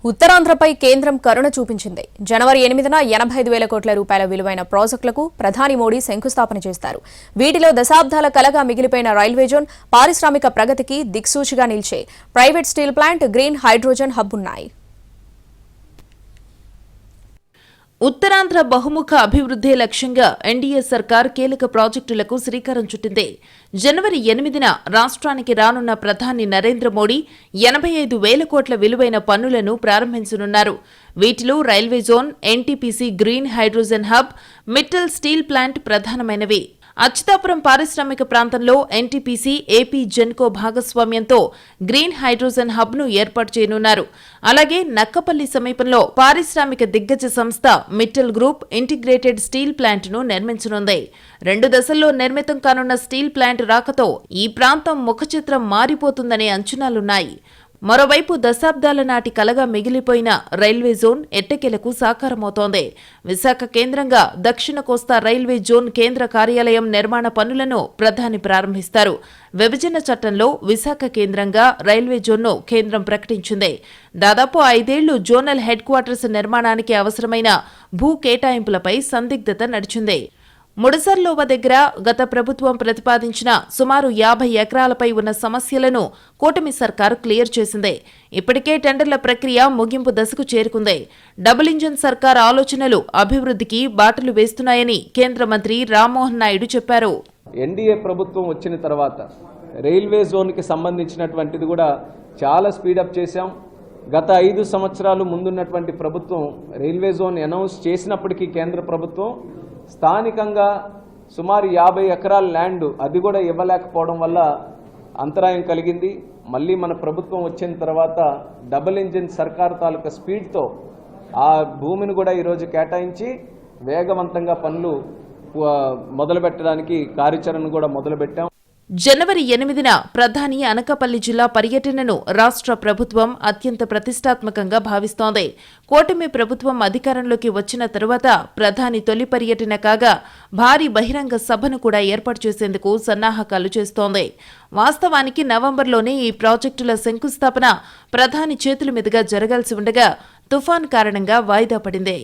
ఉత్తరాంధ్రపై కేంద్రం కరుణ చూపించింది. జనవరి 8న 85,000 కోట్ల రూపాయల విలువైన ప్రాజెక్టులకు ప్రధాని మోడీ శంకుస్థాపన చేస్తారు. వీటిలో దశాబ్దాల కలగా మిగిలిపోయిన రైల్వే జోన్, పారిశ్రామిక ప్రగతికి దిక్సూచిగా నిలిచే private steel plant, green hydrogen hub ఉన్నాయి. ఉత్తరాంధ్ర బహుముఖ అభివృద్ధి లక్ష్యంగా ఎన్డీఏ సర్కార్ కీలక ప్రాజెక్టులకు శ్రీకారం చుట్టింది. జనవరి 8న రాష్ట్రానికి రానున్న ప్రధాని నరేంద్ర మోడీ 85,000 కోట్ల విలువైన పనులను ప్రారంభించనున్నారు. వీటిలో railway zone, NTPC green hydrogen hub, Mittal steel plant ప్రధానమైనవి. అచ్యుతాపురం పారిశ్రామిక ప్రాంతంలో ఎన్టీపీసీ, ఏపీ జెన్కో భాగస్వామ్యంతో గ్రీన్ హైడ్రోజన్ హబ్ ను ఏర్పాటు చేయనున్నారు. అలాగే నక్కపల్లి సమీపంలో పారిశ్రామిక దిగ్గజ సంస్థ Mittal group integrated steel plant ను నిర్మించనుంది. 2 దశల్లో నిర్మితం కానున్న స్టీల్ ప్లాంట్ రాకతో ఈ ప్రాంతం ముఖచిత్రం మారిపోతుందనే అంచనాలున్నాయి. మరోవైపు దశాబ్దాల నాటి కలగా మిగిలిపోయిన రైల్వే జోన్ ఎట్టకేలకు సాకారమవుతోంది. విశాఖ కేంద్రంగా దక్షిణ కోస్తా రైల్వే జోన్ కేంద్ర కార్యాలయం నిర్మాణ పనులను ప్రధాని ప్రారంభిస్తారు. విభజన చట్టంలో విశాఖ కేంద్రంగా రైల్వే జోన్ను కేంద్రం ప్రకటించింది. దాదాపు 5 ఏళ్లు జోనల్ హెడ్ క్వార్టర్స్ నిర్మాణానికి అవసరమైన భూ కేటాయింపులపై సందిగ్ధత నడిచింది. ముడసర్లోవ దగ్గర గత ప్రభుత్వం ప్రతిపాదించిన సుమారు 50 ఎకరాలపై ఉన్న సమస్యలను కూటమి సర్కారు క్లియర్ చేసింది. ఇప్పటికే టెండర్ల ప్రక్రియ ముగింపు దశకు చేరుకుంది. డబుల్ ఇంజన్ సర్కార్ ఆలోచనలు అభివృద్ధికి బాటలు వేస్తున్నాయని కేంద్ర మంత్రి రామ్మోహన్ నాయుడు చెప్పారు. ఎన్డీఏ ప్రభుత్వం వచ్చిన తర్వాత రైల్వే జోన్కి సంబంధించినటువంటిది కూడా చాలా స్పీడప్ చేశాం. గత 5 సంవత్సరాలు ముందున్నటువంటి ప్రభుత్వం రైల్వే జోన్ అనౌన్స్ చేసినప్పటికీ కేంద్ర ప్రభుత్వం స్థానికంగా సుమారు 50 ఎకరాల ల్యాండ్ అది కూడా ఇవ్వలేకపోవడం వల్ల అంతరాయం కలిగింది. మళ్ళీ మన ప్రభుత్వం వచ్చిన తర్వాత డబుల్ ఇంజిన్ సర్కార్ తాలూకా స్పీడ్తో ఆ భూమిని కూడా ఈరోజు కేటాయించి వేగవంతంగా పనులు మొదలుపెట్టడానికి కార్యాచరణ కూడా మొదలుపెట్టాం. జనవరి 8న ప్రధాని అనకాపల్లి జిల్లా పర్యటనను రాష్ట్ర ప్రభుత్వం అత్యంత ప్రతిష్టాత్మకంగా భావిస్తోంది. కూటమి ప్రభుత్వం అధికారంలోకి వచ్చిన తరువాత ప్రధాని తొలి పర్యటన కాగా భారీ బహిరంగ సభను కూడా ఏర్పాటు చేసేందుకు సన్నాహకాలు చేస్తోంది. వాస్తవానికి నవంబర్లోనే ఈ ప్రాజెక్టుల శంకుస్థాపన ప్రధాని చేతుల మీదుగా జరగాల్సి ఉండగా తుఫాన్ కారణంగా వాయిదా పడింది.